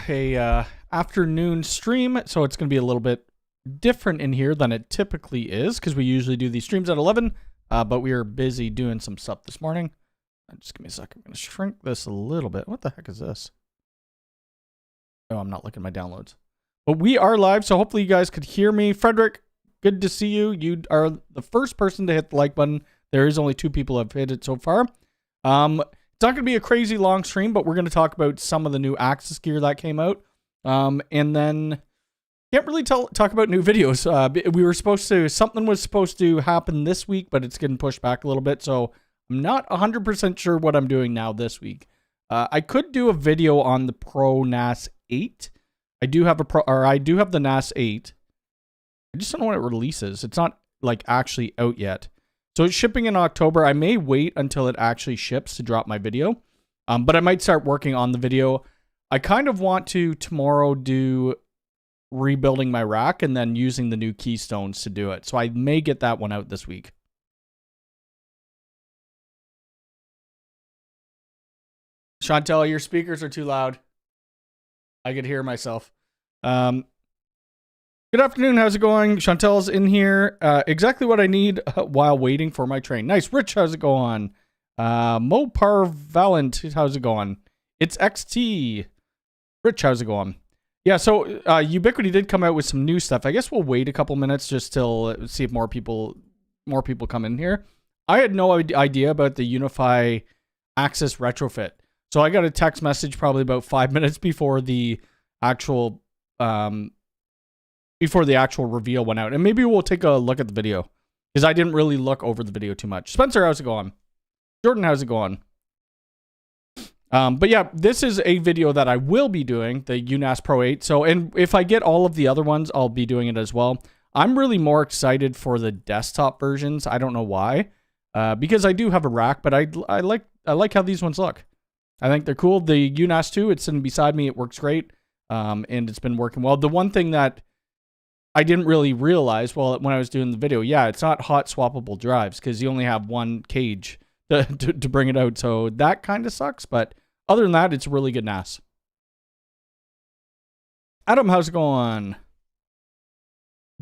a afternoon stream, so it's going to be a little bit different in here than it typically is, because we usually do these streams at 11, but we are busy doing some stuff this morning. Just give me a second. I'm going to shrink this a little bit. What the heck is this? Oh, I'm not looking at my downloads. But we are live, so hopefully you guys could hear me. Frederick, good to see you. You are the first person to hit the like button. There is only 2 people who have hit it so far. It's not going to be a crazy long stream, but we're going to talk about some of the new Axis gear that came out. And then can't really talk about new videos. Something was supposed to happen this week, but it's getting pushed back a little bit. So I'm not 100% sure what I'm doing now this week. I could do a video on the Pro NAS 8. I do have the NAS 8. I just don't know when it releases. It's not like actually out yet. So it's shipping in October. I may wait until it actually ships to drop my video. But I might start working on the video. I kind of want to tomorrow do rebuilding my rack and then using the new keystones to do it. So I may get that one out this week. Chantel, your speakers are too loud. I could hear myself. Good afternoon. How's it going? Chantel's in here. Exactly what I need while waiting for my train. Nice. Rich, how's it going? Mopar Valent, how's it going? It's XT. Rich, how's it going? Yeah, so Ubiquiti did come out with some new stuff. I guess we'll wait a couple minutes just till see if more people come in here. I had no idea about the Unifi Axis retrofit. So I got a text message probably about 5 minutes before the actual reveal went out. And maybe we'll take a look at the video, because I didn't really look over the video too much. Spencer, how's it going? Jordan, how's it going? But yeah, this is a video that I will be doing, the UNAS Pro 8. So, and if I get all of the other ones, I'll be doing it as well. I'm really more excited for the desktop versions. I don't know why, because I do have a rack, but I like how these ones look. I think they're cool. The UNAS 2, it's sitting beside me. It works great, and it's been working well. The one thing that I didn't really realize when I was doing the video, yeah, it's not hot swappable drives because you only have one cage to bring it out. So that kind of sucks. But other than that, it's a really good NAS. Adam, how's it going?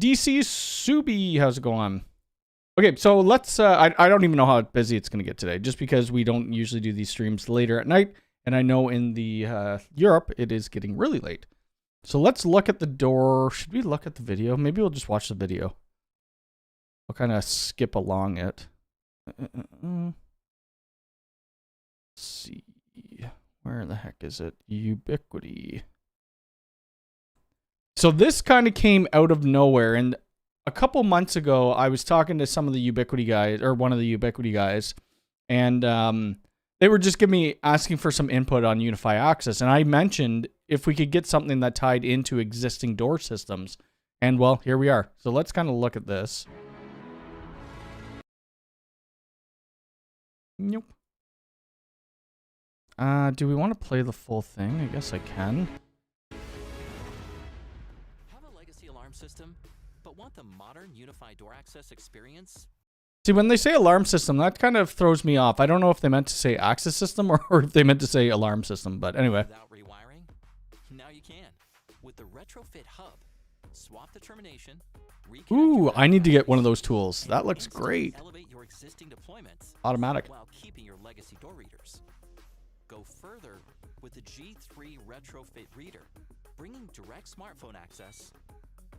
DC Subi, how's it going? Okay, so let's, I don't even know how busy it's going to get today, just because we don't usually do these streams later at night. And I know in the Europe, it is getting really late. So let's look at the door. Should we look at the video? Maybe we'll just watch the video. I'll kind of skip along it. Let's see. Where the heck is it? Ubiquiti. So this kind of came out of nowhere. And a couple months ago, I was talking to some of the Ubiquiti guys, or one of the Ubiquiti guys. And they were just asking for some input on Unifi Access. And I mentioned if we could get something that tied into existing door systems. And well, here we are. So let's kind of look at this. Nope. Do we want to play the full thing? I guess I can. Have a legacy alarm system, but want the modern Unifi door access experience? See, when they say alarm system, that kind of throws me off. I don't know if they meant to say access system or if they meant to say alarm system, but anyway. Without rewiring? Now you can. With the retrofit hub, swap the termination. Ooh, I need to get one of those tools. That looks great. Elevate your existing deployments automatic while keeping your legacy door readers. Go further with the G3 retrofit reader, bringing direct smartphone access.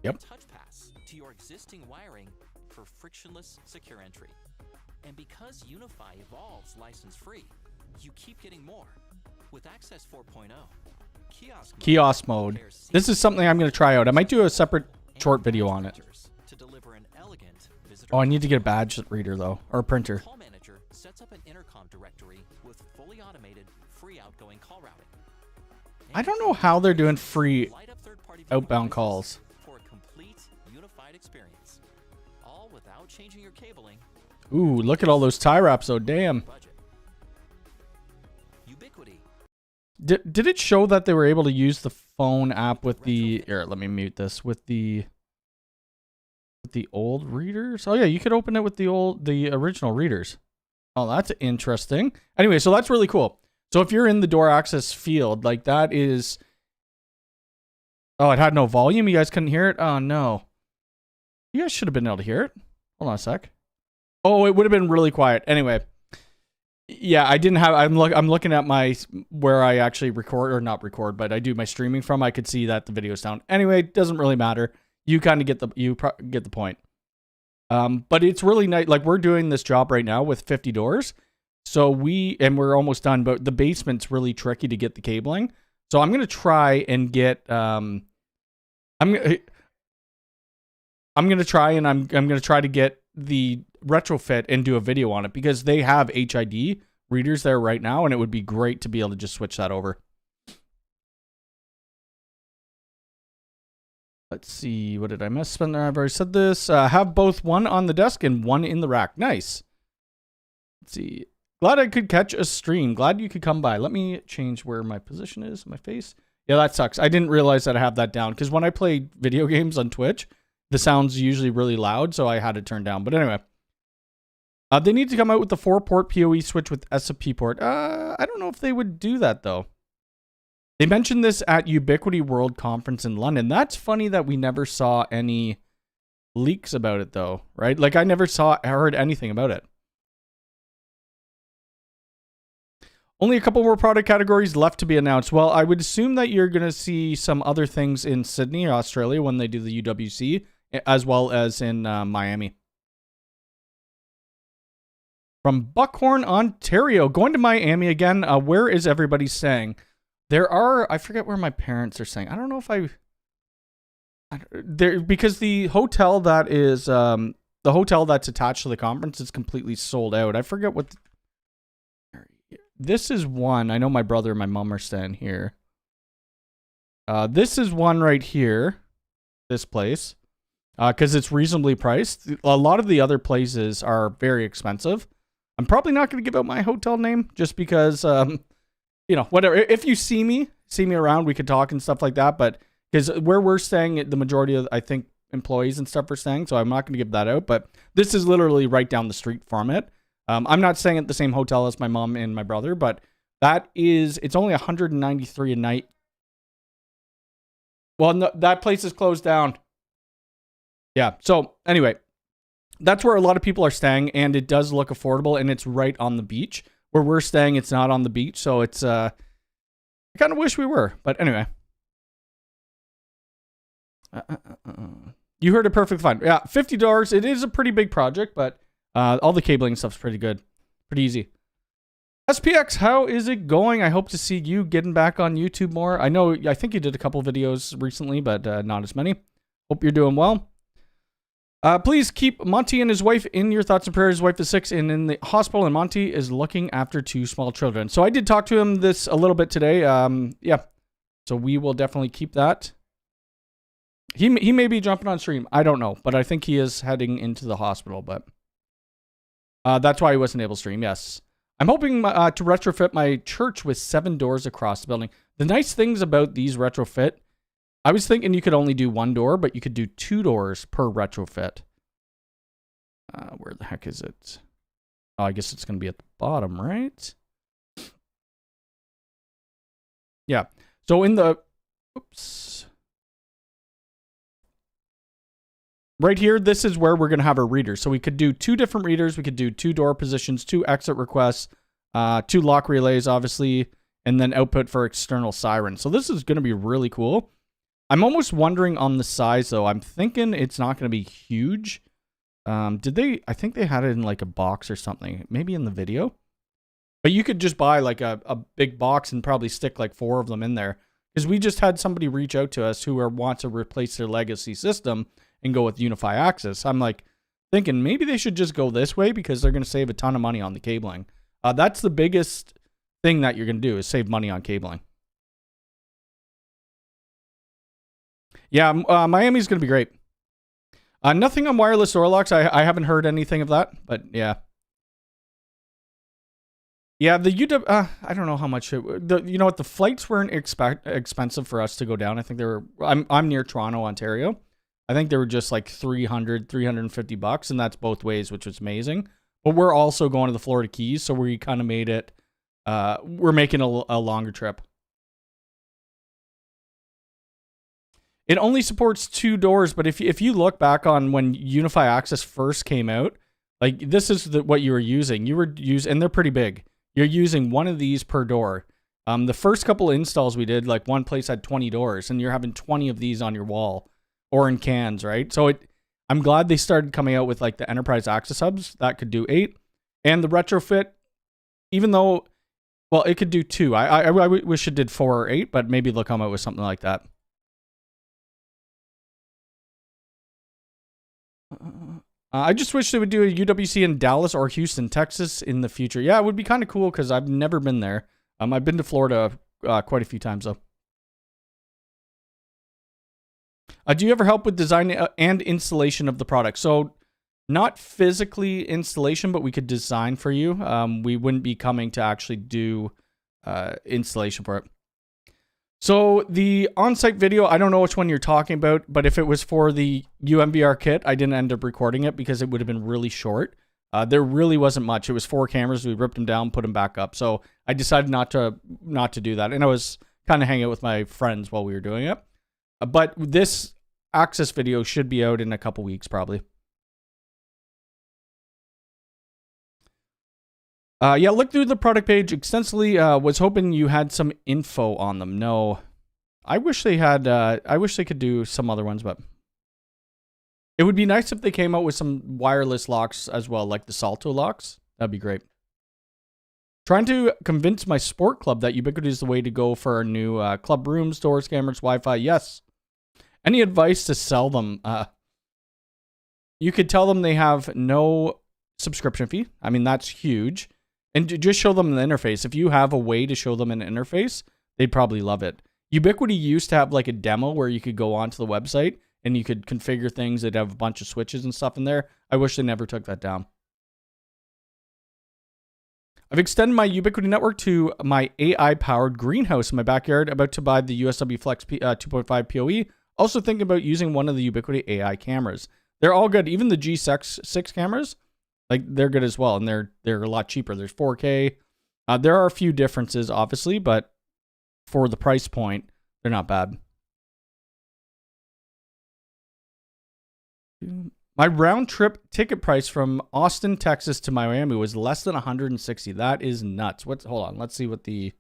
Yep. Touch pass to your existing wiring for frictionless secure entry. And because Unifi evolves license-free, you keep getting more. With Access 4.0, kiosk mode. This is something I'm going to try out. I might do a separate short video on it. Oh, I need to get a badge reader though, or a printer. Call manager sets up an intercom directory with fully automated free outgoing call routing. I don't know how they're doing free outbound calls. For a complete unified experience, all without changing your cabling. Ooh, look at all those tie wraps though. Damn. Ubiquiti. Did it show that they were able to use the phone app with the? Here, let me mute this with the old readers. Oh yeah, you could open it with the original readers. Oh, that's interesting. Anyway, so that's really cool. So if you're in the door access field, like that is Oh, it had no volume? You guys couldn't hear it? Oh, no. You guys should have been able to hear it. Hold on a sec. Oh, it would have been really quiet. Anyway. Yeah, I didn't have... I'm looking at my... Where I actually record, or not record, but I do my streaming from. I could see that the video's down. Anyway, it doesn't really matter. You kind of get the point. But it's really nice. Like, we're doing this job right now with 50 doors. So we're almost done, but the basement's really tricky to get the cabling. So I'm going to try and get... I'm going to try to get the retrofit and do a video on it because they have HID readers there right now, and it would be great to be able to just switch that over. Let's see, what did I miss? I've already said this. Have both one on the desk and one in the rack. Nice. Let's see. Glad I could catch a stream. Glad you could come by. Let me change where my position is, my face. Yeah, that sucks. I didn't realize that I have that down because when I play video games on Twitch, the sound's usually really loud, so I had it turned down. But anyway. They need to come out with the 4-port PoE switch with SMP port. I don't know if they would do that, though. They mentioned this at Ubiquiti World Conference in London. That's funny that we never saw any leaks about it, though, right? Like, I never heard anything about it. Only a couple more product categories left to be announced. Well, I would assume that you're going to see some other things in Sydney, Australia, when they do the UWC, as well as in Miami. From Buckhorn, Ontario. Going to Miami again. Where is everybody staying? There are... I forget where my parents are staying. I don't know if because the hotel that is... the hotel that's attached to the conference is completely sold out. I forget what... This is one. I know my brother and my mom are staying here. This is one right here. This place. Because it's reasonably priced. A lot of the other places are very expensive. I'm probably not going to give out my hotel name just because, you know, whatever. If you see me around, we could talk and stuff like that. But because where we're staying, the majority of, I think, employees and stuff are staying. So I'm not going to give that out. But this is literally right down the street from it. I'm not staying at the same hotel as my mom and my brother, but it's only $193 a night. Well, no, that place is closed down. Yeah. So anyway. That's where a lot of people are staying, and it does look affordable, and it's right on the beach. Where we're staying, it's not on the beach, so it's, I kind of wish we were, but anyway. You heard it perfectly fine. Yeah, $50. It is a pretty big project, but all the cabling stuff's pretty good. Pretty easy. SPX, how is it going? I hope to see you getting back on YouTube more. I think you did a couple videos recently, but not as many. Hope you're doing well. Please keep Monty and his wife in your thoughts and prayers. His wife is 6 and in the hospital, and Monty is looking after 2 small children. So I did talk to him this a little bit today. Yeah. So we will definitely keep that. He may be jumping on stream. I don't know, but I think he is heading into the hospital. But that's why he wasn't able to stream. Yes. I'm hoping to retrofit my church with 7 doors across the building. The nice things about these retrofit, I was thinking you could only do 1 door, but you could do 2 doors per retrofit. Where the heck is it? Oh, I guess it's going to be at the bottom, right? Yeah. So in the... Oops. Right here, this is where we're going to have our readers. So we could do 2 different readers. We could do 2 door positions, 2 exit requests, 2 lock relays, obviously, and then output for external sirens. So this is going to be really cool. I'm almost wondering on the size, though. I'm thinking it's not going to be huge. I think they had it in like a box or something. Maybe in the video. But you could just buy like a big box and probably stick like 4 of them in there. Because we just had somebody reach out to us who want to replace their legacy system and go with Unifi Access. I'm like thinking maybe they should just go this way because they're going to save a ton of money on the cabling. That's the biggest thing that you're going to do is save money on cabling. Yeah, Miami's going to be great. Nothing on wireless door locks. I haven't heard anything of that, but yeah. Yeah, the UW, I don't know how much, you know what, the flights weren't expensive for us to go down. I think they were, I'm near Toronto, Ontario. I think they were just like $350, and that's both ways, which was amazing. But we're also going to the Florida Keys, so we kind of made it, we're making a longer trip. It only supports 2 doors, but if you look back on when Unifi Access first came out, like this is what you were using. You were using, and they're pretty big. You're using one of these per door. The first couple of installs we did, like one place had 20 doors, and you're having 20 of these on your wall or in cans, right? So I'm glad they started coming out with like the enterprise access hubs that could do 8, and the retrofit, even though, well, it could do 2. I wish it did 4 or 8, but maybe they'll come out with something like that. I just wish they would do a UWC in Dallas or Houston, Texas in the future. Yeah, it would be kind of cool because I've never been there. I've been to Florida quite a few times, though. Do you ever help with design and installation of the product? So not physically installation, but we could design for you. We wouldn't be coming to actually do installation for it. So the on-site video, I don't know which one you're talking about, but if it was for the UMVR kit, I didn't end up recording it because it would have been really short. There really wasn't much. It was 4 cameras. We ripped them down, put them back up. So I decided not to do that. And I was kind of hanging out with my friends while we were doing it. But this access video should be out in a couple weeks, probably. Yeah, look through the product page extensively. Was hoping you had some info on them. No, I wish they had. I wish they could do some other ones, but it would be nice if they came out with some wireless locks as well, like the Salto locks. That'd be great. Trying to convince my sport club that Ubiquiti is the way to go for our new club rooms, doors, cameras, Wi-Fi. Yes. Any advice to sell them? You could tell them they have no subscription fee. I mean, that's huge. And just show them the interface. If you have a way to show them an interface, they'd probably love it. Ubiquiti used to have like a demo where you could go onto the website and you could configure things. They'd have a bunch of switches and stuff in there. I wish they never took that down. I've extended my Ubiquiti network to my AI-powered greenhouse in my backyard, about to buy the USW Flex 2.5 PoE. Also thinking about using one of the Ubiquiti AI cameras. They're all good. Even the G6 cameras, like they're good as well, and they're a lot cheaper. There's 4K. There are a few differences, obviously, but for the price point, they're not bad. My round trip ticket price from Austin, Texas to Miami was less than 160. That is nuts. Hold on. Let's see what the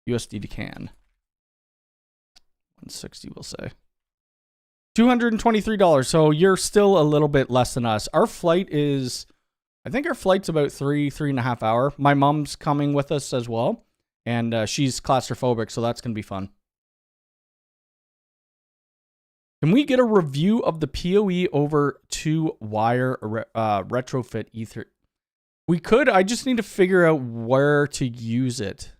USD to CAN. 160, we'll say. $223. So you're still a little bit less than us. Our flight is, I think our flight's about 3.5 hours. My mom's coming with us as well, and she's claustrophobic, so that's going to be fun. Can we get a review of the PoE over 2-wire retrofit Ether? We could. I just need to figure out where to use it.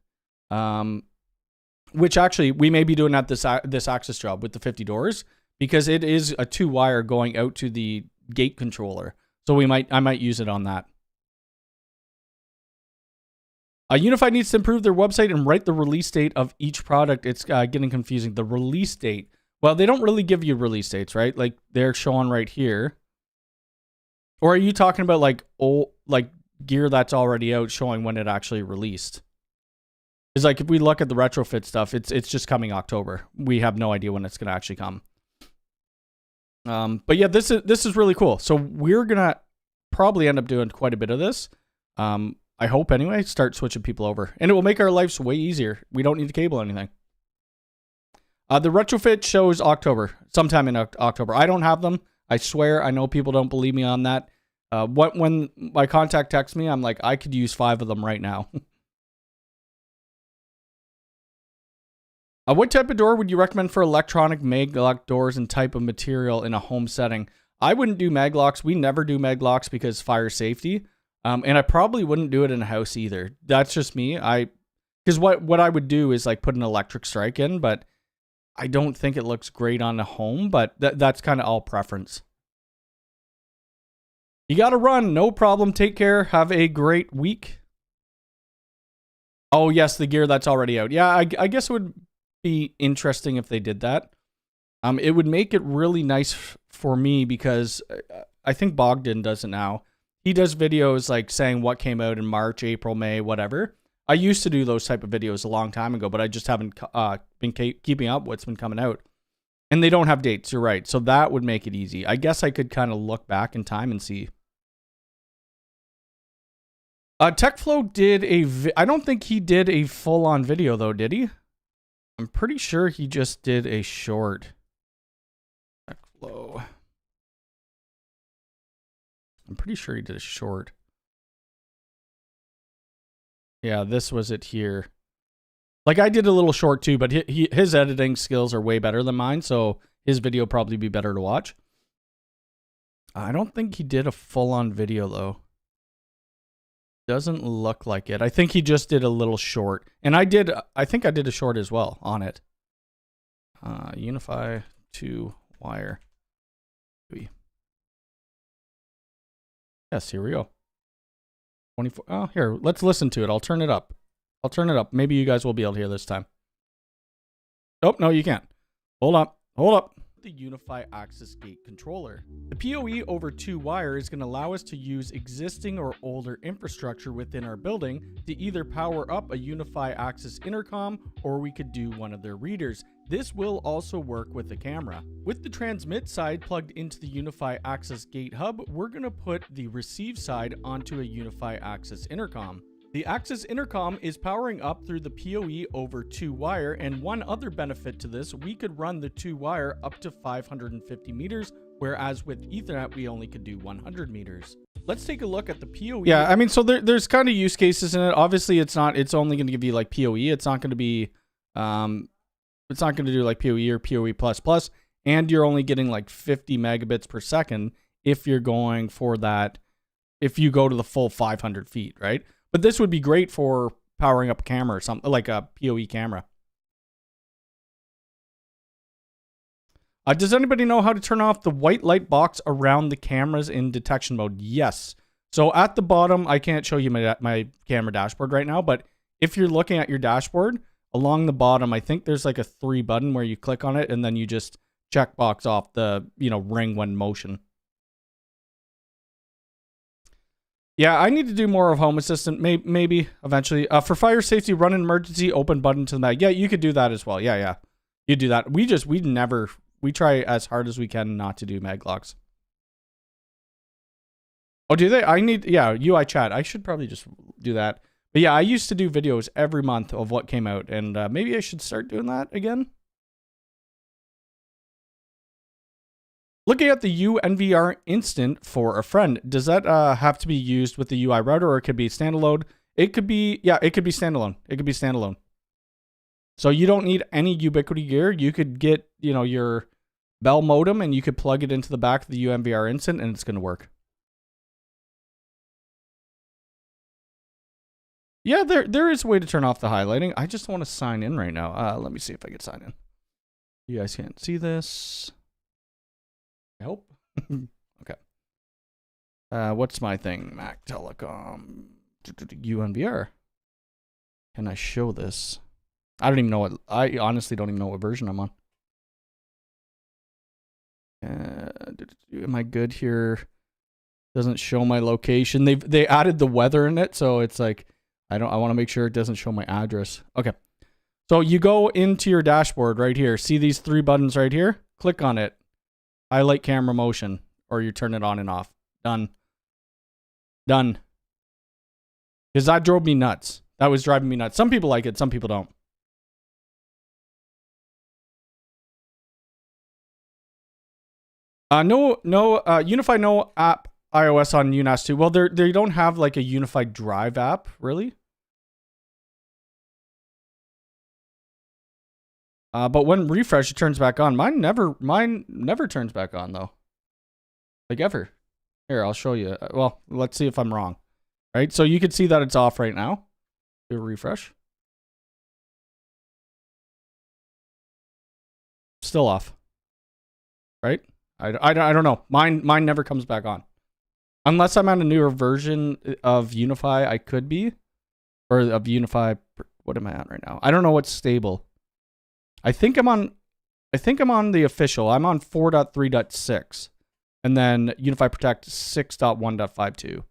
Which actually, we may be doing at this access job with the 50 doors, because it is a 2-wire going out to the gate controller. So I might use it on that. Unifi needs to improve their website and write the release date of each product. It's getting confusing. The release date. Well, they don't really give you release dates, right? Like they're showing right here. Or are you talking about like old, like gear that's already out showing when it actually released? Because like if we look at the retrofit stuff, it's just coming October. We have no idea when it's going to actually come. But yeah, this is really cool. So we're gonna probably end up doing quite a bit of this. I hope anyway. Start switching people over, and it will make our lives way easier. We don't need to cable anything. The retrofit shows October, sometime in October. I don't have them. I swear. I know people don't believe me on that. When my contact texts me, I'm like, I could use 5 of them right now. What type of door would you recommend for electronic maglock doors and type of material in a home setting? I wouldn't do maglocks. We never do maglocks because fire safety. And I probably wouldn't do it in a house either. That's just me. Because what I would do is like put an electric strike in, but I don't think it looks great on a home, but that's kind of all preference. You got to run. No problem. Take care. Have a great week. Oh, yes, the gear that's already out. Yeah, I guess it would be interesting if they did that. It would make it really nice for me because I think Bogdan does it now. He does videos like saying what came out in March, April, May, whatever. I used to do those type of videos a long time ago, but I just haven't been keeping up what's been coming out. And they don't have dates, you're right. So that would make it easy. I guess I could kind of look back in time and see. TechFlow did I don't think he did a full-on video though, did he? I'm pretty sure he just did a short. TechFlow. I'm pretty sure he did a short. Yeah, this was it here. Like, I did a little short too, but his editing skills are way better than mine, so his video probably be better to watch. I don't think he did a full-on video though. Doesn't look like it. I think he just did a little short. And I think I did a short as well on it. Unifi to wire. Yes, here we go. 24. Oh, here, let's listen to it. I'll turn it up. I'll turn it up. Maybe you guys will be able to hear this time. Oh, no, you can't. Hold up. Hold up. The Unifi access gate controller. The PoE over 2 wire is going to allow us to use existing or older infrastructure within our building to either power up a Unifi access intercom, or we could do one of their readers. This will also work with the camera. With the transmit side plugged into the Unifi access gate hub, we're going to put the receive side onto a Unifi access intercom. The access intercom is powering up through the PoE over 2 wire, and one other benefit to this, we could run the 2 wire up to 550 meters, whereas with Ethernet we only could do 100 meters. Let's take a look at the PoE. Yeah, I mean, so there's kind of use cases in it. Obviously, it's only going to give you like PoE. It's not going to be, it's not going to do like PoE or PoE++, and you're only getting like 50 megabits per second if you're going for that, if you go to the full 500 feet, right? But this would be great for powering up a camera or something, like a PoE camera. Does anybody know how to turn off the white light box around the cameras in detection mode? Yes. So at the bottom, I can't show you my camera dashboard right now, but if you're looking at your dashboard, along the bottom, I think there's like a 3 button where you click on it and then you just checkbox off the, ring when motion. Yeah, I need to do more of Home Assistant, maybe eventually. For fire safety, run an emergency, open button to the mag. Yeah, you could do that as well. Yeah. You do that. We try as hard as we can not to do mag locks. Oh, do they? UI chat. I should probably just do that. But yeah, I used to do videos every month of what came out, and maybe I should start doing that again. Looking at the UNVR instant for a friend, does that have to be used with the UI router, or it could be standalone? It could be standalone. It could be standalone. So you don't need any Ubiquiti gear. You could get, your Bell modem and you could plug it into the back of the UNVR instant and it's going to work. Yeah, there is a way to turn off the highlighting. I just want to sign in right now. Let me see if I can sign in. You guys can't see this. I hope. Okay. What's my thing? Mac Telecom. UNVR. Can I show this? I honestly don't even know what version I'm on. Am I good here? Doesn't show my location. They added the weather in it, so it's like I want to make sure it doesn't show my address. Okay. So you go into your dashboard right here. See these 3 buttons right here? Click on it. Highlight camera motion, or you turn it on and off. Done. Done. Because that drove me nuts. That was driving me nuts. Some people like it, some people don't. Unifi no app iOS on UNAS 2. Well, they don't have like a unified drive app, really. But when refresh, it turns back on. Mine never turns back on though. Like ever. Here, I'll show you. Well, let's see if I'm wrong. Right? So you can see that it's off right now. Do a refresh. Still off. Right? I don't know. Mine never comes back on. Unless I'm on a newer version of Unifi, I could be. Or of Unifi. What am I on right now? I don't know what's stable. I think I'm on the official. I'm on 4.3.6. And then Unifi Protect 6.1.52.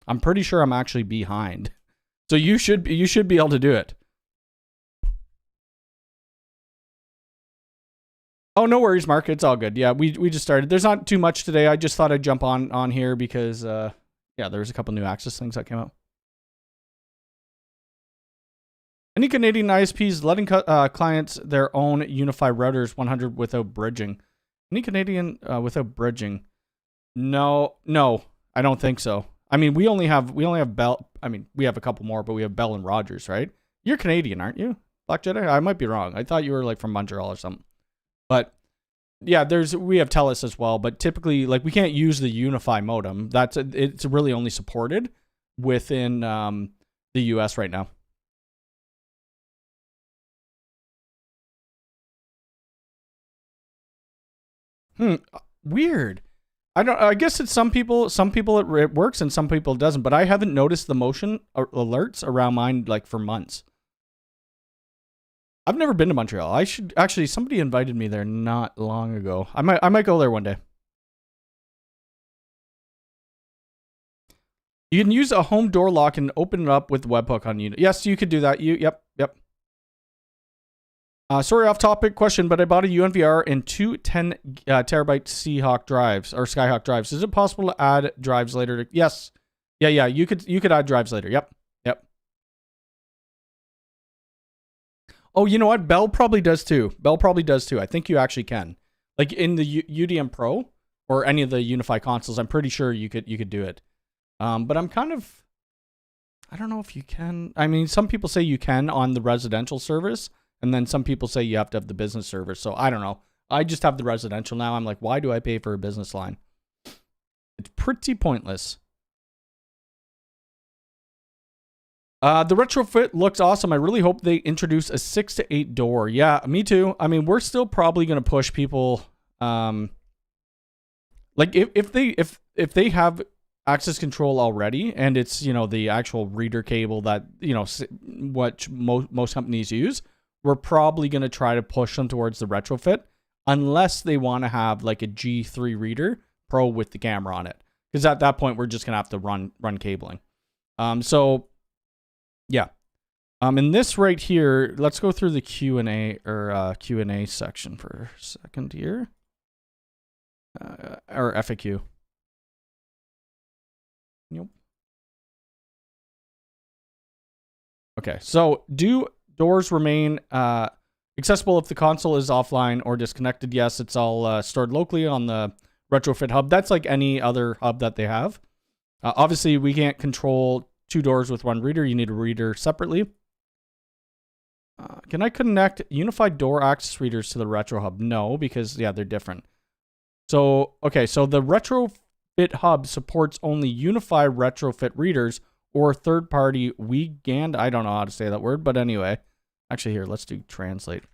I'm pretty sure I'm actually behind. So you should be able to do it. Oh, no worries, Mark. It's all good. Yeah, we just started. There's not too much today. I just thought I'd jump on here because, yeah, there was a couple new access things that came out. Any Canadian ISPs letting clients their own Unifi routers 100 without bridging? Any Canadian without bridging? No, I don't think so. I mean, we only have Bell. I mean, we have a couple more, but we have Bell and Rogers, right? You're Canadian, aren't you, Black Jedi? I might be wrong. I thought you were like from Montreal or something. But yeah, we have Telus as well. But typically, like, we can't use the Unifi modem. It's really only supported within the US right now. Weird. I guess it's some people it works and some people it doesn't, but I haven't noticed the motion alerts around mine like for months. I've never been to Montreal. I should actually, somebody invited me there not long ago. I might go there one day. You can use a home door lock and open it up with webhook on unit. Yes, you could do that. Yep. Sorry, off topic question, but I bought a UNVR and two 10 terabyte Seahawk drives or Skyhawk drives. Is it possible to add drives later? Yes. Yeah. You could add drives later. Yep. Oh, you know what? Bell probably does too. I think you actually can. Like in the UDM Pro or any of the Unifi consoles, I'm pretty sure you could do it. But I don't know if you can. I mean, some people say you can on the residential service. And then some people say you have to have the business server. So I don't know. I just have the residential now. I'm like, why do I pay for a business line? It's pretty pointless. The retrofit looks awesome. I really hope they introduce a 6 to 8 door. Yeah, me too. I mean, we're still probably going to push people. Like if they have access control already, and it's, you know, the actual reader cable that, you know, what most companies use, we're probably going to try to push them towards the retrofit unless they want to have like a G3 reader Pro with the camera on it. Because at that point, we're just going to have to run cabling. So, yeah. In this right here, let's go through the Q&A or Q&A section for a second here. Or FAQ. Nope. Okay, so do doors remain accessible if the console is offline or disconnected? Yes, it's all stored locally on the retrofit hub. That's like any other hub that they have. Obviously, we can't control 2 doors with 1 reader. You need a reader separately. Can I connect unified door access readers to the retro hub? No, because, yeah, they're different. So, okay, so the retrofit hub supports only Unifi retrofit readers or third-party WeGand. I don't know how to say that word, but anyway. Actually, here, let's do translate.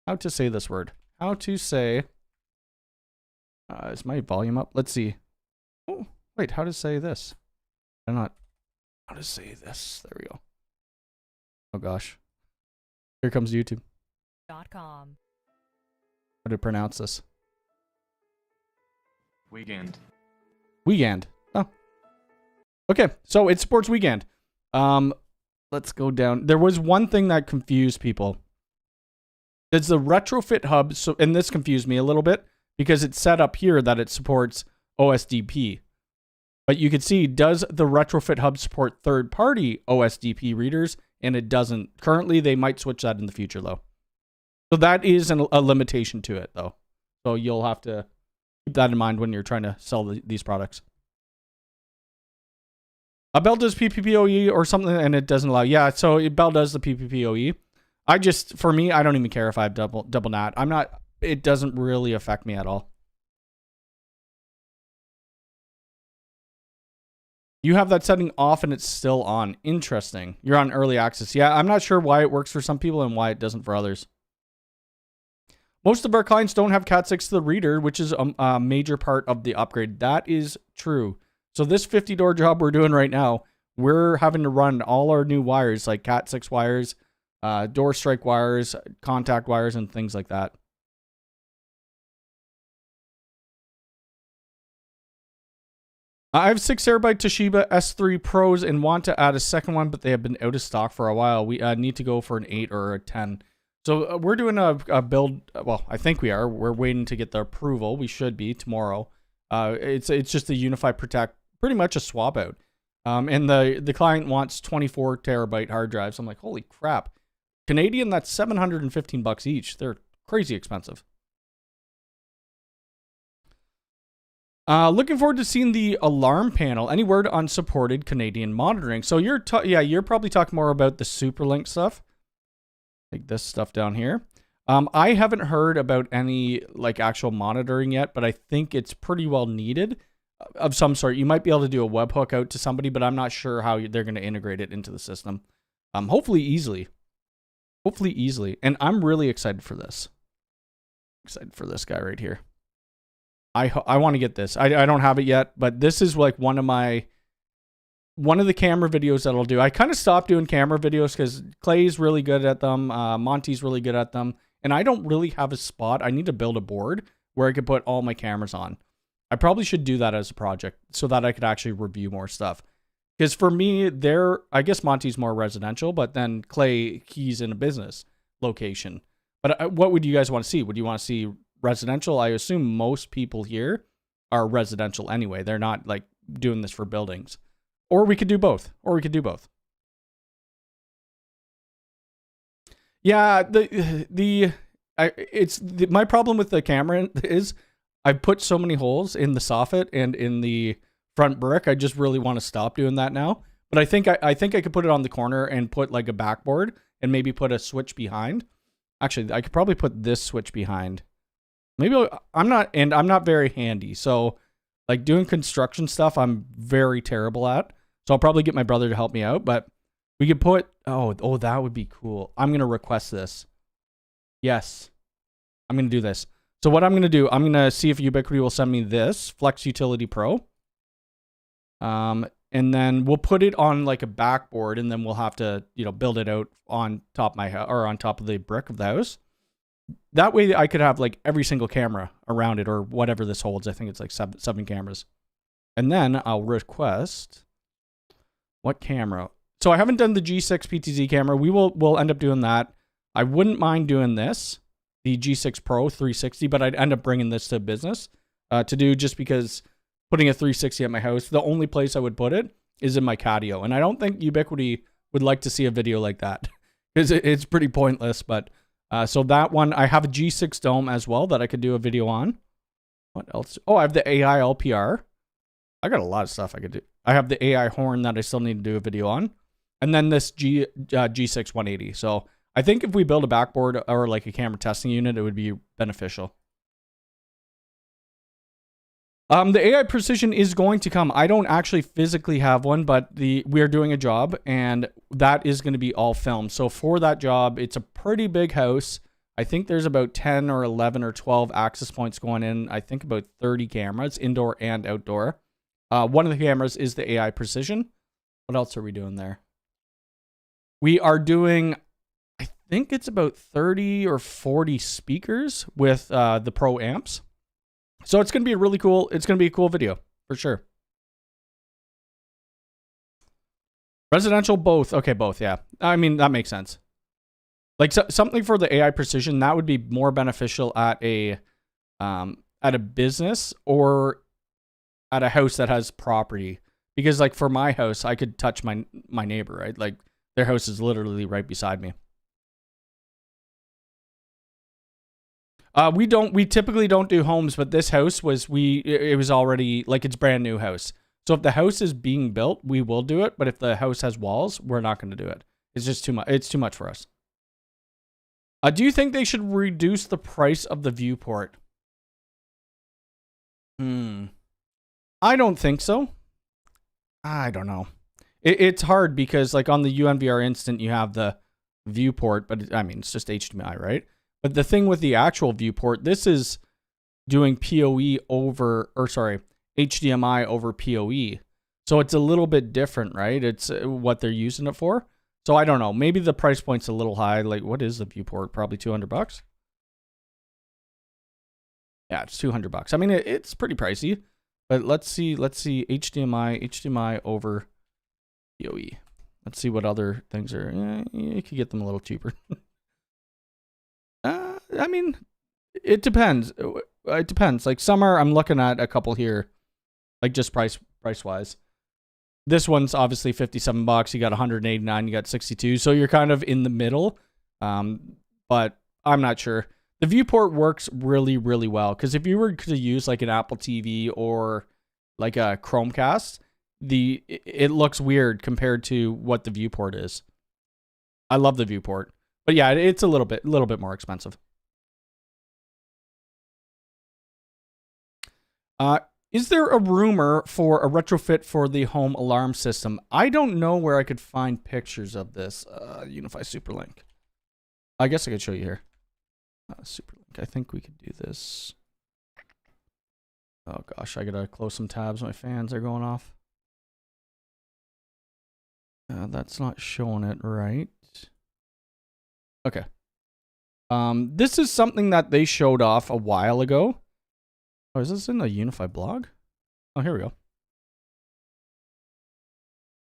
How to say this word. How to say... is my volume up? Let's see. Oh, wait, how to say this? How to say this? There we go. Oh, gosh. Here comes YouTube. .com. How to pronounce this? WeGand. Oh. Okay, so it supports WeGand. Let's go down. There was one thing that confused people. Does the retrofit hub, and this confused me a little bit, because it's set up here that it supports OSDP. But you can see, does the retrofit hub support third-party OSDP readers? And it doesn't. Currently, they might switch that in the future, though. So that is a limitation to it, though. So you'll have to keep that in mind when you're trying to sell these products. Bell does PPPoE or something, and it doesn't allow. Yeah, so Bell does the PPPoE. For me, I don't even care if I have double NAT. It doesn't really affect me at all. You have that setting off and it's still on. Interesting. You're on early access. Yeah, I'm not sure why it works for some people and why it doesn't for others. Most of our clients don't have Cat6 to the reader, which is a major part of the upgrade. That is true. So this 50-door job we're doing right now, we're having to run all our new wires, like Cat6 wires, door strike wires, contact wires, and things like that. I have 6 terabyte Toshiba S3 Pros and want to add a second one, but they have been out of stock for a while. We need to go for an 8 or a 10. So we're doing a build. Well, I think we are. We're waiting to get the approval. We should be tomorrow. It's just the Unifi Protect, pretty much a swap out. And the client wants 24 terabyte hard drives. I'm like, holy crap. Canadian, that's $715 each. They're crazy expensive. Looking forward to seeing the alarm panel. Any word on supported Canadian monitoring? So you're probably talking more about the Superlink stuff. Like this stuff down here. I haven't heard about any like actual monitoring yet, but I think it's pretty well needed of some sort. You might be able to do a webhook out to somebody, but I'm not sure how they're going to integrate it into the system. Hopefully easily. And I'm really excited for this. Excited for this guy right here. I want to get this. I don't have it yet, but this is like one of the camera videos that I'll do. I kind of stopped doing camera videos because Clay's really good at them. Monty's really good at them. And I don't really have a spot. I need to build a board where I could put all my cameras on. I probably should do that as a project so that I could actually review more stuff. Because for me, I guess Monty's more residential, but then Clay, he's in a business location. But what would you guys want to see? Would you want to see residential? I assume most people here are residential anyway. They're not like doing this for buildings. Or we could do both. Yeah, my problem with the camera is I put so many holes in the soffit and in the front brick. I just really want to stop doing that now. But I think I could put it on the corner and put like a backboard and maybe put a switch behind. Actually, I could probably put this switch behind. Maybe I'm not very handy. So like doing construction stuff, I'm very terrible at. So I'll probably get my brother to help me out, but we could put, oh, that would be cool. I'm going to request this. Yes. I'm going to do this. So what I'm going to do, I'm going to see if Ubiquiti will send me this Flex Utility Pro. And then we'll put it on like a backboard, and then we'll have to, build it out on top of my house or on top of the brick of the house. That way I could have like every single camera around it or whatever this holds. I think it's like seven cameras. And then I'll request what camera? So I haven't done the G6 PTZ camera. We'll end up doing that. I wouldn't mind doing this, the G6 Pro 360, but I'd end up bringing this to business to do, just because putting a 360 at my house, the only place I would put it is in my catio. And I don't think Ubiquiti would like to see a video like that because it's pretty pointless. But so that one, I have a G6 Dome as well that I could do a video on. What else? Oh, I have the AI LPR. I got a lot of stuff I could do. I have the AI horn that I still need to do a video on. And then this G6 180. So I think if we build a backboard or like a camera testing unit, it would be beneficial. The AI Precision is going to come. I don't actually physically have one, but we are doing a job, and that is going to be all filmed. So for that job, it's a pretty big house. I think there's about 10 or 11 or 12 access points going in. I think about 30 cameras, indoor and outdoor. One of the cameras is the AI Precision. What else are we doing there? We are doing, I think it's about 30 or 40 speakers with the Pro amps. So it's going to be a cool video for sure. Residential, both. Okay, both, yeah. I mean, that makes sense. Like something for the AI Precision, that would be more beneficial at a business or at a house that has property. Because like for my house, I could touch my neighbor, right? Like their house is literally right beside me. We typically don't do homes, but this house it was already like it's brand new house. So if the house is being built, we will do it. But if the house has walls, we're not going to do it. It's just too much. It's too much for us. Do you think they should reduce the price of the viewport? I don't think so. I don't know. It's hard because like on the UNVR Instant, you have the viewport, but it's just HDMI, right? But the thing with the actual viewport, this is doing HDMI over PoE. So it's a little bit different, right? It's what they're using it for. So I don't know. Maybe the price point's a little high. Like, what is the viewport? Probably $200. Yeah, it's $200. I mean, it's pretty pricey. But let's see HDMI over PoE. Let's see what other things are. You could get them a little cheaper. I mean, it depends. It depends. Like summer, I'm looking at a couple here, like just price wise. This one's obviously $57. You got 189. You got 62. So you're kind of in the middle. But I'm not sure. The viewport works really, really well because if you were to use like an Apple TV or like a Chromecast, it looks weird compared to what the viewport is. I love the viewport, but yeah, it's a little bit more expensive. Is there a rumor for a retrofit for the home alarm system? I don't know where I could find pictures of this. Unifi Superlink. I guess I could show you here. Superlink. I think we could do this. Oh gosh, I gotta close some tabs. My fans are going off. That's not showing it right. Okay. This is something that they showed off a while ago. Oh, is this in the Unifi blog? Oh, here we go.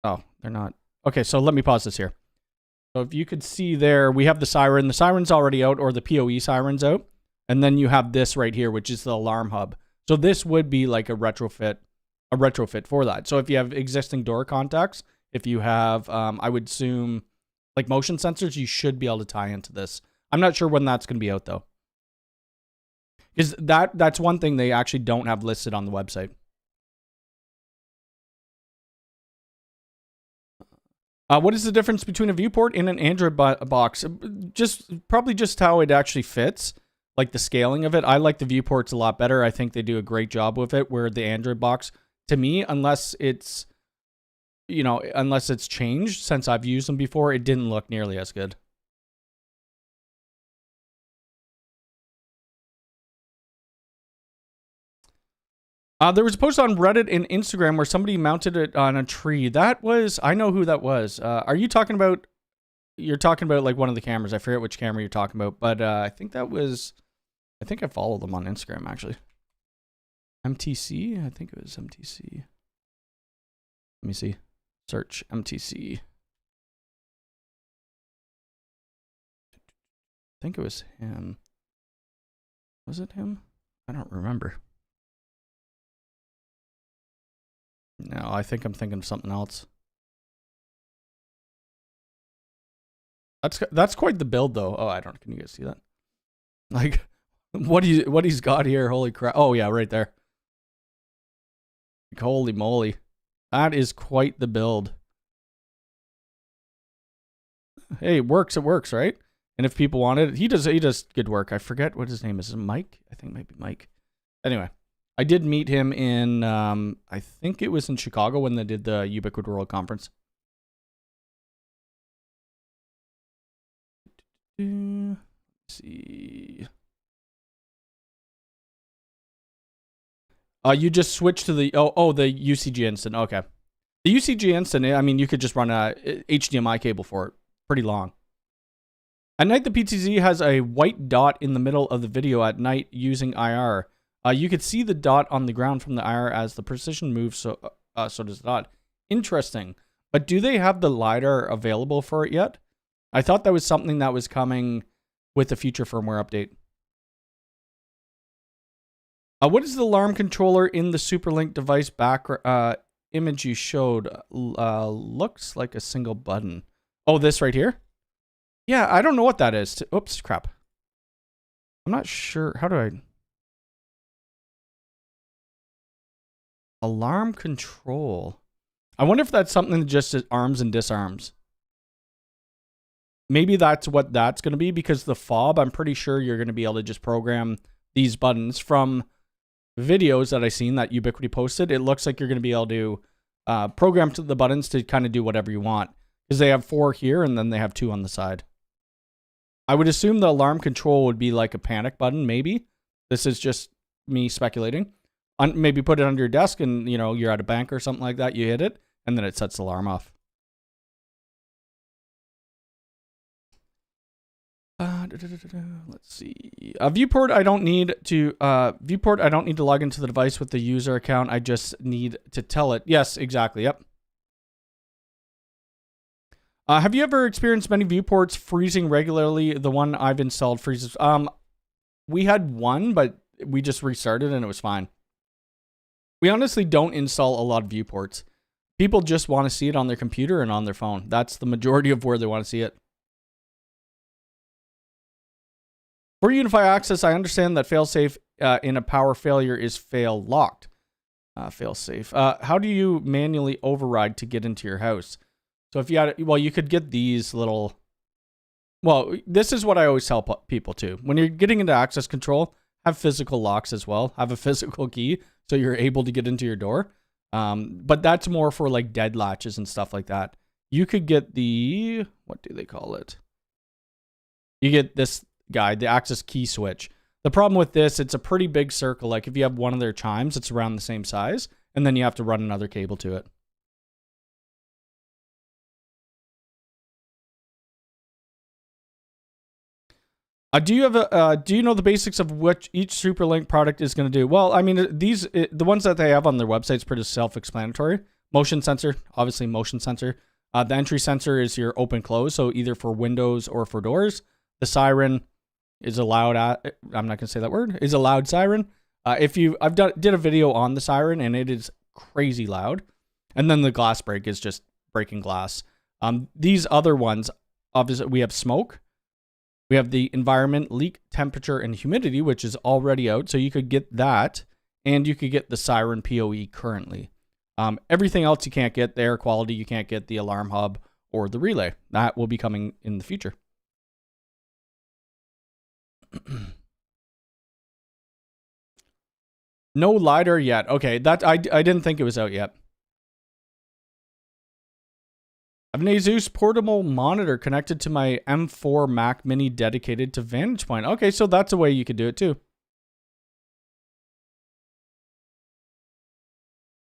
Oh, they're not. Okay, so let me pause this here. So if you could see there, we have the siren. The siren's already out, or the PoE siren's out. And then you have this right here, which is the alarm hub. So this would be like a retrofit for that. So if you have existing door contacts, if you have, I would assume, like motion sensors, you should be able to tie into this. I'm not sure when that's going to be out, though. Because that's one thing they actually don't have listed on the website. What is the difference between a viewport and an Android box? Probably just how it actually fits, like the scaling of it. I like the viewports a lot better. I think they do a great job with it, where the Android box, to me, unless it's changed since I've used them before, it didn't look nearly as good. There was a post on Reddit and Instagram where somebody mounted it on a tree. I know who that was. You're talking about like one of the cameras. I forget which camera you're talking about, but I think I followed them on Instagram, actually. MTC? I think it was MTC. Let me see. Search MTC. I think it was him. Was it him? I don't remember. No, I think I'm thinking of something else. That's quite the build, though. Oh, I don't. Can you guys see that? Like, what he's got here? Holy crap! Oh yeah, right there. Like, holy moly, that is quite the build. Hey, it works, right? And if people want it, he does good work. I forget what his name is. Is it Mike? I think it might be Mike. Anyway. I did meet him in, I think it was in Chicago when they did the Ubiquiti World Conference. Let's see. You just switch to the, the UCG Instant. Okay. The UCG Instant, I mean, you could just run a HDMI cable for it. Pretty long. At night, the PTZ has a white dot in the middle of the video at night using IR. You could see the dot on the ground from the IR as the precision moves, so does the dot. Interesting. But do they have the LiDAR available for it yet? I thought that was something that was coming with the future firmware update. What is the alarm controller in the Superlink device background image you showed? Looks like a single button. Oh, this right here? Yeah, I don't know what that is. Oops, crap. I'm not sure. How do I... Alarm control. I wonder if that's something that just arms and disarms. Maybe that's what that's going to be, because the fob, I'm pretty sure you're going to be able to just program these buttons from videos that I've seen that Ubiquiti posted. It looks like you're going to be able to program the buttons to kind of do whatever you want, because they have 4 here and then they have 2 on the side. I would assume the alarm control would be like a panic button, maybe. This is just me speculating. Maybe put it under your desk and, you're at a bank or something like that. You hit it, and then it sets the alarm off. Let's see. Viewport, I don't need to log into the device with the user account. I just need to tell it. Yes, exactly. Yep. Have you ever experienced many viewports freezing regularly? The one I've installed freezes. we had one, but we just restarted and it was fine. We honestly don't install a lot of viewports. People just want to see it on their computer and on their phone. That's the majority of where they want to see it. For Unifi access, I understand that failsafe in a power failure is fail locked. Failsafe. How do you manually override to get into your house? So if you had, well, you could get these little, well, this is what I always tell people too. When you're getting into access control, have physical locks as well. Have a physical key so you're able to get into your door. But that's more for like dead latches and stuff like that. You could get the, what do they call it? You get this guy, the access key switch. The problem with this, it's a pretty big circle. Like if you have one of their chimes, it's around the same size, and then you have to run another cable to it. Do you know the basics of what each SuperLink product is going to do? Well, I mean, the ones that they have on their website is pretty self-explanatory. Motion sensor, obviously motion sensor. The entry sensor is your open close, so either for windows or for doors. The siren is a loud, I'm not going to say that word, is a loud siren. Did a video on the siren and it is crazy loud. And then the glass break is just breaking glass. These other ones, obviously we have smoke. We have the environment, leak, temperature, and humidity, which is already out. So you could get that, and you could get the siren PoE currently. Everything else you can't get, the air quality, you can't get the alarm hub or the relay. That will be coming in the future. No LiDAR yet. Okay, that I didn't think it was out yet. I have an Asus portable monitor connected to my M4 Mac Mini dedicated to Vantage Point. Okay, so that's a way you could do it too.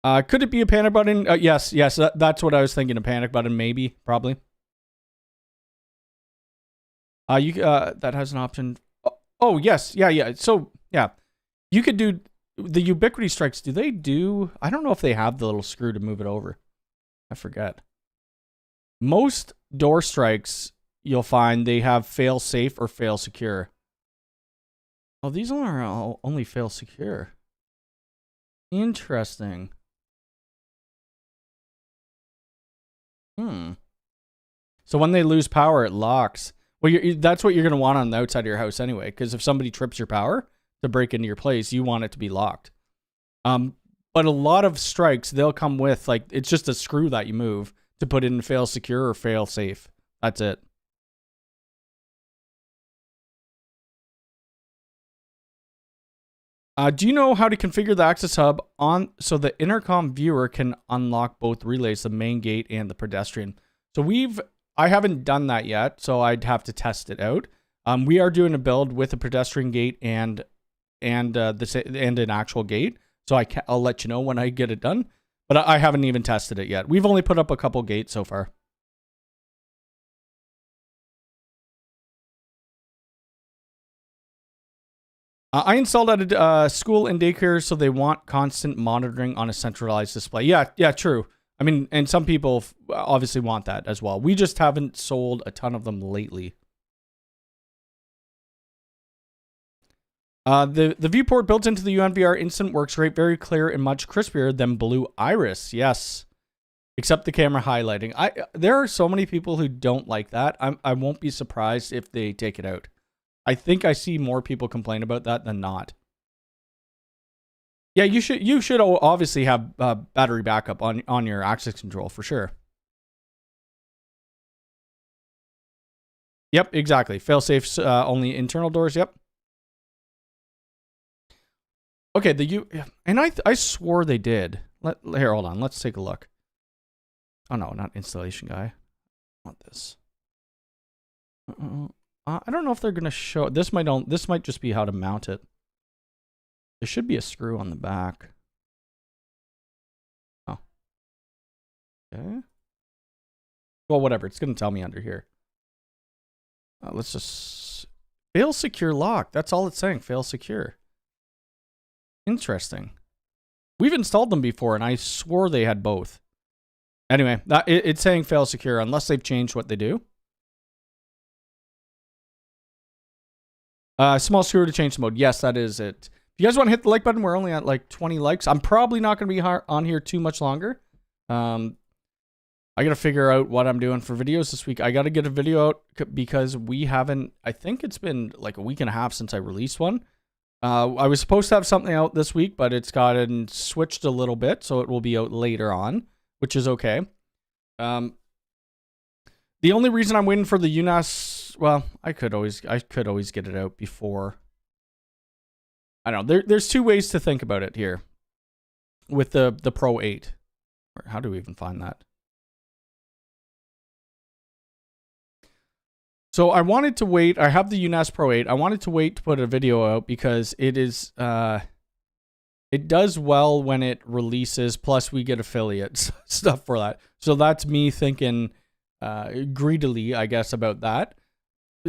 Could it be a panic button? Yes, that's what I was thinking. A panic button, maybe, probably. That has an option. Oh yes, yeah. So yeah, you could do the Ubiquiti strikes. Do they do? I don't know if they have the little screw to move it over. I forget. Most door strikes, you'll find they have fail safe or fail secure. Oh, these are only fail secure. Interesting. So when they lose power, it locks. Well, that's what you're going to want on the outside of your house anyway, because if somebody trips your power to break into your place, you want it to be locked. But a lot of strikes, they'll come with, like, it's just a screw that you move to put in fail secure or fail safe. That's it. Do you know how to configure the access hub so the intercom viewer can unlock both relays, the main gate and the pedestrian? So I haven't done that yet, so I'd have to test it out. We are doing a build with a pedestrian gate and an actual gate. So I'll let you know when I get it done. But I haven't even tested it yet. We've only put up a couple gates so far. I installed at a school and daycare, so they want constant monitoring on a centralized display. Yeah, true. I mean, and some people obviously want that as well. We just haven't sold a ton of them lately. The viewport built into the UNVR Instant works great, very clear and much crispier than Blue Iris. Yes, except the camera highlighting. There are so many people who don't like that. I won't be surprised if they take it out. I think I see more people complain about that than not. Yeah, you should obviously have battery backup on your access control for sure. Yep, exactly. Fail-safe only internal doors. Yep. Okay, I swore they did. Here, hold on. Let's take a look. Oh no, not installation guy. I want this. I don't know if they're gonna show. This might just be how to mount it. There should be a screw on the back. Oh. Okay. Well, whatever. It's gonna tell me under here. Let's just fail secure lock. That's all it's saying. Fail secure. Interesting. We've installed them before, and I swore they had both. Anyway, it's saying fail secure unless they've changed what they do. Small screw to change the mode. Yes, that is it. If you guys want to hit the like button, we're only at like 20 likes. I'm probably not going to be on here too much longer. I got to figure out what I'm doing for videos this week. I got to get a video out because we haven't, I think it's been like a week and a half since I released one. I was supposed to have something out this week, but it's gotten switched a little bit, so it will be out later on, which is okay. The only reason I'm waiting for the UNAS, well, I could always get it out before. I don't know. There's two ways to think about it here with the Pro 8. How do we even find that? So I wanted to wait. I have the UNAS Pro 8. I wanted to wait to put a video out because it is it does well when it releases, plus we get affiliate stuff for that. So that's me thinking greedily, I guess, about that.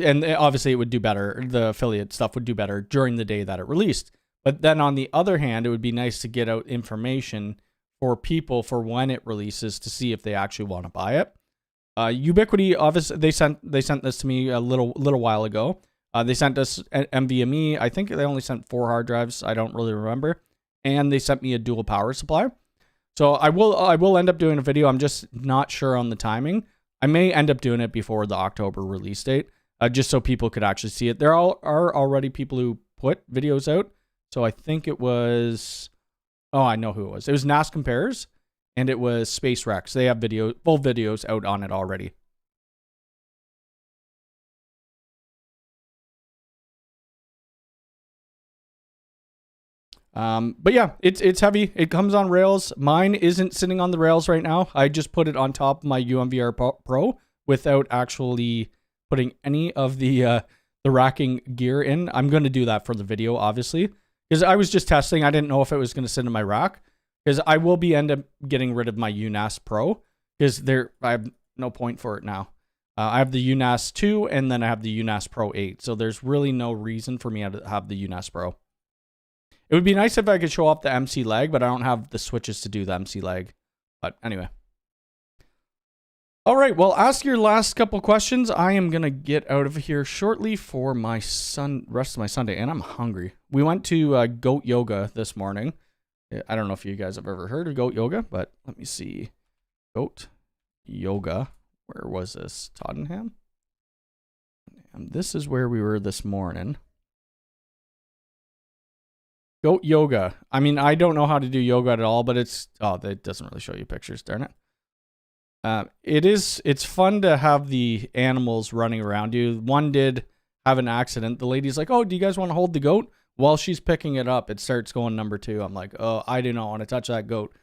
And obviously it would do better. The affiliate stuff would do better during the day that it released. But then on the other hand, it would be nice to get out information for people for when it releases to see if they actually want to buy it. Ubiquiti, obviously, they sent this to me a little while ago. They sent us NVMe. I think they only sent 4 hard drives. I don't really remember. And they sent me a dual power supply. So I will end up doing a video. I'm just not sure on the timing. I may end up doing it before the October release date, just so people could actually see it. There are already people who put videos out. So I think it was, oh, I know who it was. It was NAS Compares, and it was Space Rex. They have full videos out on it already. But yeah, it's heavy. It comes on rails. Mine isn't sitting on the rails right now. I just put it on top of my UMVR Pro without actually putting any of the racking gear in. I'm going to do that for the video, obviously, because I was just testing. I didn't know if it was going to sit in my rack, because I will end up getting rid of my UNAS Pro because I have no point for it now. I have the UNAS 2 and then I have the UNAS Pro 8. So there's really no reason for me to have the UNAS Pro. It would be nice if I could show off the MC lag, but I don't have the switches to do the MC lag. But anyway. All right, well, ask your last couple questions. I am going to get out of here shortly for my rest of my Sunday, and I'm hungry. We went to goat yoga this morning. I don't know if you guys have ever heard of goat yoga, but let me see. Goat yoga. Where was this? Tottenham? And this is where we were this morning. Goat yoga. I mean, I don't know how to do yoga at all, but that doesn't really show you pictures, darn it. It's fun to have the animals running around you. One did have an accident. The lady's like, oh, do you guys want to hold the goat? While she's picking it up, it starts going number 2. I'm like, oh, I do not want to touch that goat.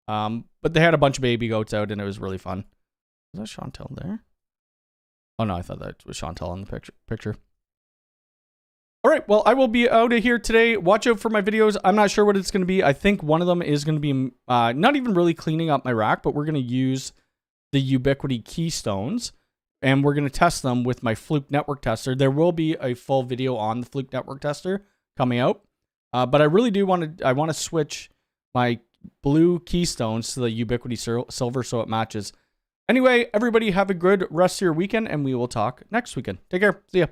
But they had a bunch of baby goats out, and it was really fun. Is that Chantel there? Oh, no, I thought that was Chantel in the picture. All right, well, I will be out of here today. Watch out for my videos. I'm not sure what it's going to be. I think one of them is going to be not even really cleaning up my rack, but we're going to use the Ubiquiti keystones, and we're going to test them with my Fluke network tester. There will be a full video on the Fluke network tester coming out, but I really do want to switch my blue keystones to the Ubiquiti silver so it matches. Anyway, everybody have a good rest of your weekend, and we will talk next weekend. Take care. See ya.